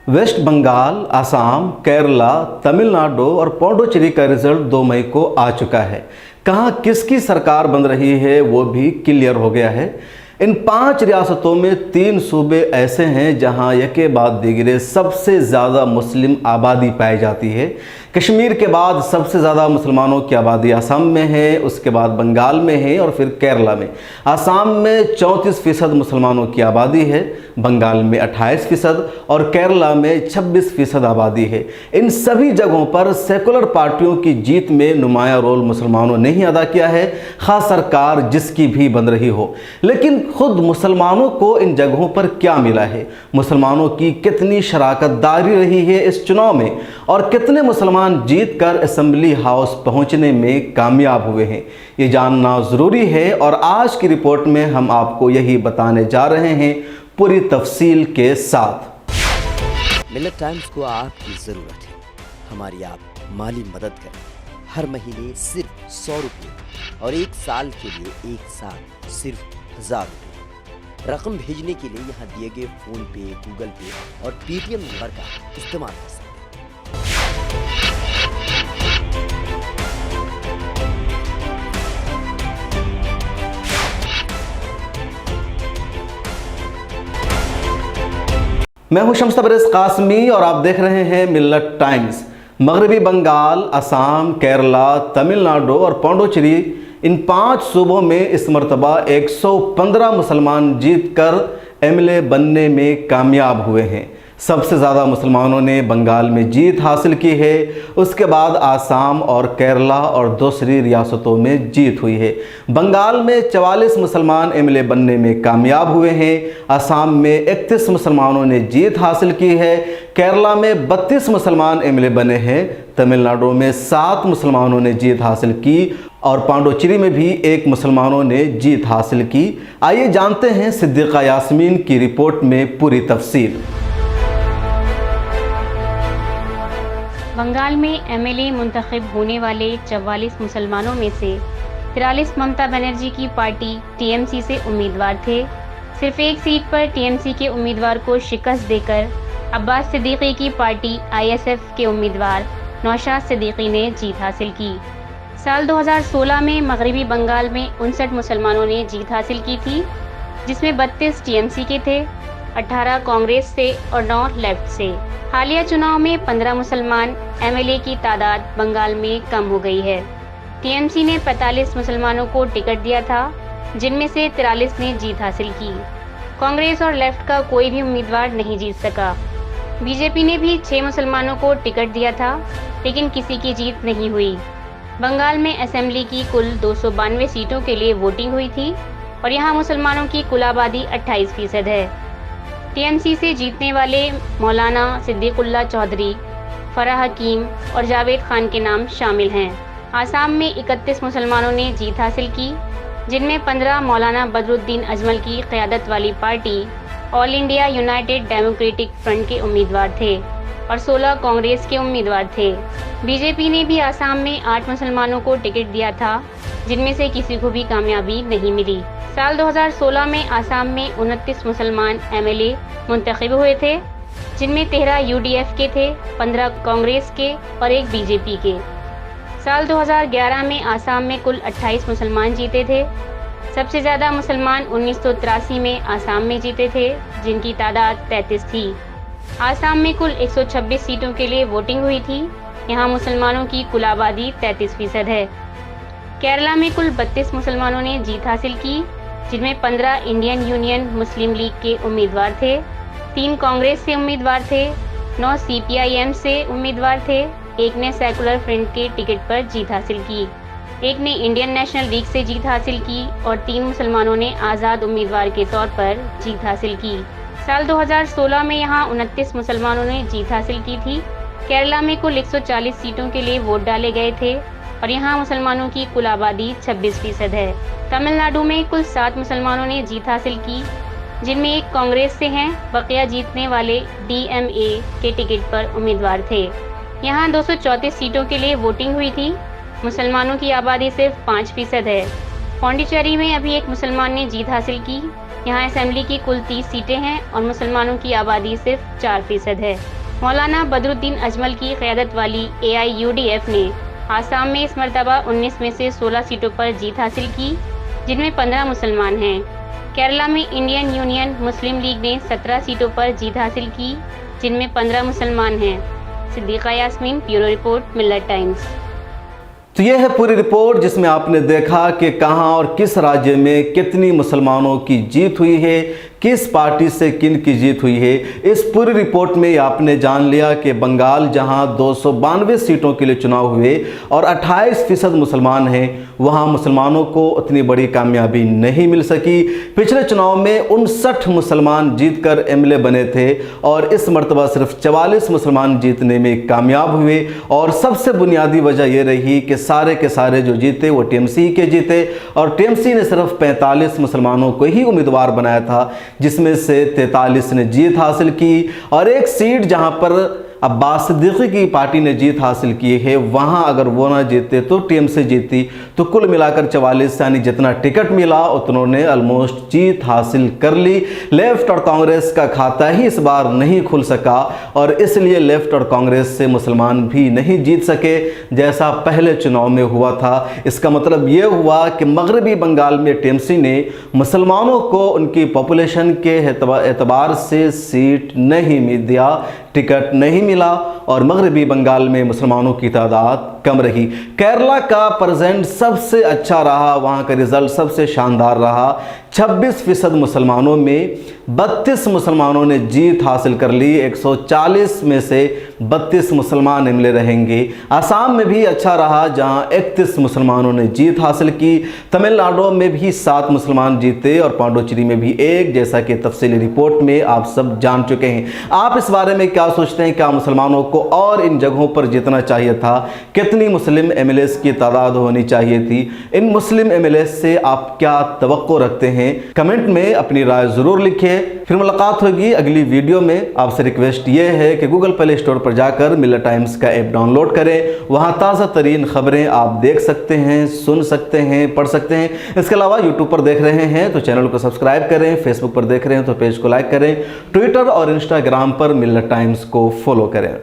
Waste Bengal, Assam, Kerala, Tamil Nadu और पौंडुचेरी का result 2 मई को आ चुका है। कहाँ किसकी सरकार बन रही है वो भी क्लियर हो गया है। इन 5 रियासतों में 3 सूबे ऐसे हैं जहां यके बाद दिगरे सबसे ज़्यादा मुस्लिम आबादी पाई जाती है। कश्मीर के बाद सबसे ज़्यादा मुसलमानों की आबादी असम में है, उसके बाद बंगाल में है और फिर केरला में। असम में 34% मुसलमानों की आबादी है, बंगाल में 28% और केरला में 26% आबादी है। इन सभी जगहों पर सेकुलर पार्टियों की जीत में नुमाया रोल मुसलमानों ने ही अदा किया है, खास सरकार जिसकी भी बन रही हो। लेकिन खुद मुसलमानों को इन जगहों पर क्या मिला है, मुसलमानों की कितनी शराकतदारी रही है इस चुनाव में और कितने मुसलमान जीतकर असेंबली हाउस पहुंचने में कामयाब हुए हैं, ये जानना ज़रूरी है। और आज की रिपोर्ट में हम आपको यही बताने जा रहे हैं पूरी तफसील के साथ। मिलत टाइम्स को आपकी ज़रूरत है, हमारी आप माली मदद करें। हर महीने सिर्फ 100 रुपये और 1 साल के लिए एक साथ सिर्फ 1000 रुपये। रकम भेजने के लिए यहाँ दिए गए फ़ोन पे, गूगल पे और पेटीएम नंबर का इस्तेमाल कर सकते हैं। मैं हूं शम्स तबरेज़ कासमी और आप देख रहे हैं मिल्लत टाइम्स। मगरबी बंगाल, असम, केरला, तमिलनाडु और पौंडुचेरी, इन 5 सूबों में इस मरतबा 115 मुसलमान जीतकर एमएलए बनने में कामयाब हुए हैं। सबसे ज़्यादा मुसलमानों ने बंगाल में जीत हासिल की है, उसके बाद आसाम और केरला और दूसरी रियासतों में जीत हुई है। बंगाल में 44 मुसलमान एमएलए बनने में कामयाब हुए हैं, आसाम में 31 मुसलमानों ने जीत हासिल की है, केरला में 32 मुसलमान एमएलए बने हैं, तमिलनाडु में 7 मुसलमानों ने जीत हासिल की और पांडुचेरी में भी 1 मुसलमानों ने जीत हासिल की। आइए जानते हैं सिद्दीक़ा यास्मीन की रिपोर्ट में पूरी तफसील। बंगाल में एमएलए मुंतखब होने वाले 44 मुसलमानों में से 43 ममता बनर्जी की पार्टी टीएमसी से उम्मीदवार थे। सिर्फ 1 सीट पर टीएमसी के उम्मीदवार को शिकस्त देकर अब्बास सिद्दीकी की पार्टी आईएसएफ के उम्मीदवार नौशाद सिद्दीकी ने जीत हासिल की। साल 2016 में मगरबी बंगाल में 59 मुसलमानों ने जीत हासिल की थी, जिसमें 32 टीएमसी के थे, 18 कांग्रेस से और 9 लेफ्ट से। हालिया चुनाव में 15 मुसलमान एमएलए की तादाद बंगाल में कम हो गई है। टीएमसी ने 45 मुसलमानों को टिकट दिया था, जिनमें से 43 ने जीत हासिल की। कांग्रेस और लेफ्ट का कोई भी उम्मीदवार नहीं जीत सका। बीजेपी ने भी 6 मुसलमानों को टिकट दिया था, लेकिन किसी की जीत नहीं हुई। बंगाल में असेंबली की कुल 292 सीटों के लिए वोटिंग हुई थी और यहाँ मुसलमानों की कुल आबादी 28% है। टीएमसी से जीतने वाले मौलाना सिद्दीकुल्लाह चौधरी, फराह हकीम और जावेद खान के नाम शामिल हैं। आसाम में 31 मुसलमानों ने जीत हासिल की, जिनमें 15 मौलाना बदरुद्दीन अजमल की क़यादत वाली party all India United democratic front के उम्मीदवार थे और 16 कांग्रेस के उम्मीदवार थे। बीजेपी ने भी आसाम में 8 मुसलमानों को टिकट दिया था, जिनमें से किसी को भी कामयाबी नहीं मिली। साल 2016 में आसाम में 29 मुसलमान एमएलए मुंतखब हुए थे, जिनमें 13 यूडीएफ के थे, 15 कांग्रेस के और 1 बीजेपी के। साल 2011 में आसाम में कुल 28 मुसलमान जीते थे। सबसे ज़्यादा मुसलमान 1983 में आसाम में जीते थे, जिनकी तादाद 33 थी। आसाम में कुल 126 सीटों के लिए वोटिंग हुई थी। यहाँ मुसलमानों की कुल आबादी 33% है। केरला में कुल 32 मुसलमानों ने जीत हासिल की, जिनमें 15 इंडियन यूनियन मुस्लिम लीग के उम्मीदवार थे, 3 कांग्रेस से उम्मीदवार थे, 9 सीपीआईएम से उम्मीदवार थे, 1 ने सेकुलर फ्रंट के टिकट पर जीत हासिल की, 1 ने इंडियन नेशनल लीग से जीत हासिल की और 3 मुसलमानों ने आज़ाद उम्मीदवार के तौर पर जीत हासिल की। साल 2016 में यहाँ 29 मुसलमानों ने जीत हासिल की थी। केरला में कुल 140 सीटों के लिए वोट डाले गए थे और यहाँ मुसलमानों की कुल आबादी 26% है। तमिलनाडु में कुल 7 मुसलमानों ने जीत हासिल की, जिनमें 1 कांग्रेस से हैं, बकिया जीतने वाले डीएमए के टिकट पर उम्मीदवार थे। यहाँ 234 सीटों के लिए वोटिंग हुई थी। मुसलमानों की आबादी सिर्फ 5% है। पौंडीचेरी में अभी 1 मुसलमान ने जीत हासिल की। यहाँ असेंबली की कुल 30 सीटें हैं और मुसलमानों की आबादी सिर्फ 4% है। मौलाना बदरुद्दीन अजमल की क़यादत वाली AIUDF ने आसाम में इस मरतबा 19 में से 16 सीटों पर जीत हासिल की, जिनमें 15 मुसलमान हैं। केरला में इंडियन यूनियन मुस्लिम लीग ने 17 सीटों पर जीत हासिल की, जिनमें 15 मुसलमान हैं। सिद्दीक़ा यास्मीन, ब्यूरो रिपोर्ट, मिल्लत टाइम्स। तो यह है पूरी रिपोर्ट जिसमें आपने देखा कि कहां और किस राज्य में कितनी मुसलमानों की जीत हुई है, किस पार्टी से किन की जीत हुई है। इस पूरी रिपोर्ट में आपने जान लिया कि बंगाल जहां 292 सीटों के लिए चुनाव हुए और 28% मुसलमान हैं, वहां मुसलमानों को उतनी बड़ी कामयाबी नहीं मिल सकी। पिछले चुनाव में 59 मुसलमान जीतकर MLA बने थे और इस मरतबा सिर्फ 44 मुसलमान जीतने में कामयाब हुए। और सबसे बुनियादी वजह यह रही कि सारे के सारे जो जीते वो TMC के जीते और TMC ने सिर्फ 45 मुसलमानों को ही उम्मीदवार बनाया था, जिसमें से 43 ने जीत हासिल की। और एक सीट जहां पर अब्बास सिद्दीकी की पार्टी ने जीत हासिल की है, वहां अगर वो ना जीते तो TMC जीती। तो कुल मिलाकर 44 यानी जितना टिकट मिला उतनों ने ऑलमोस्ट जीत हासिल कर ली। लेफ्ट और कांग्रेस का खाता ही इस बार नहीं खुल सका और इसलिए लेफ्ट और कांग्रेस से मुसलमान भी नहीं जीत सके जैसा पहले चुनाव में हुआ था। इसका मतलब ये हुआ कि मगरबी बंगाल में TMC ने मुसलमानों को उनकी पॉपुलेशन के एतबार से सीट नहीं दिया, टिकट नहीं मिला और मगरबी बंगाल में मुसलमानों की तादाद कम रही। केरला का प्रेजेंट सबसे अच्छा रहा, वहाँ का रिजल्ट सबसे शानदार रहा। 26% मुसलमानों में 32 मुसलमानों ने जीत हासिल कर ली। 140 में से 32 मुसलमान MLA रहेंगे। आसाम में भी अच्छा रहा जहां 31 मुसलमानों ने जीत हासिल की। तमिलनाडु में भी 7 मुसलमान जीते और पांडुचेरी में भी 1, जैसा कि तफसीली रिपोर्ट में आप सब जान चुके हैं। आप इस बारे में क्या सोचते हैं? क्या मुसलमानों को और इन जगहों पर जीतना चाहिए था? कितनी मुस्लिम MLAs की तादाद होनी चाहिए थी? इन मुस्लिम MLAs से आप क्या तवक्को रखते हैं? कमेंट में अपनी राय ज़रूर लिखिए। फिर मुलाकात होगी अगली वीडियो में। आपसे रिक्वेस्ट ये है कि गूगल प्ले स्टोर पर जाकर मिल्लत टाइम्स का ऐप डाउनलोड करें। वहाँ ताज़ा तरीन खबरें आप देख सकते हैं, सुन सकते हैं, पढ़ सकते हैं। इसके अलावा यूट्यूब पर देख रहे हैं तो चैनल को सब्सक्राइब करें, फेसबुक पर देख रहे हैं तो पेज को लाइक करें, ट्विटर और इंस्टाग्राम पर मिल्लत टाइम्स को फॉलो करें।